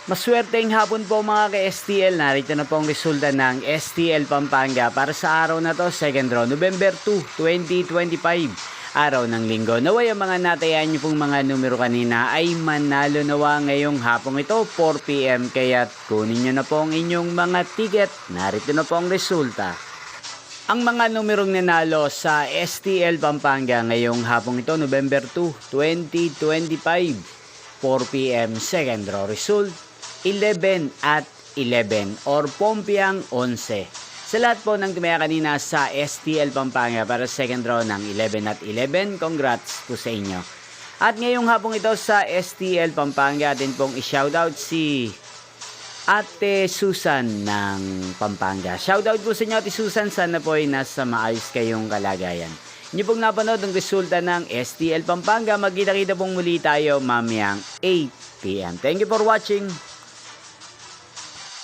Maswerteng hapon po mga ka-STL. Narito na po ang resulta ng STL Pampanga para sa araw na to, second draw, November 2, 2025. Araw ng linggo. Naway ang mga natayaan nyo pong mga numero kanina ay manalo nawa ngayong hapong ito, 4 PM. Kaya kunin nyo na po ang inyong mga ticket. Narito na po ang resulta. Ang mga numerong nanalo sa STL Pampanga ngayong hapong ito, November 2, 2025. 4 PM second draw result 11 at 11 or Pompiang 11. Sa lahat po ng tumaya kanina sa STL Pampanga para second draw ng 11 at 11, congrats po sa inyo. At ngayong hapong ito sa STL Pampanga, atin pong i-shoutout si Ate Susan ng Pampanga. Shoutout po sa inyo Ate Susan, sana po ay nasa maayos kayong kalagayan. Inyo pong napanood ang resulta ng STL Pampanga. Magkita-kita pong muli tayo mamayang 8 PM. Thank you for watching.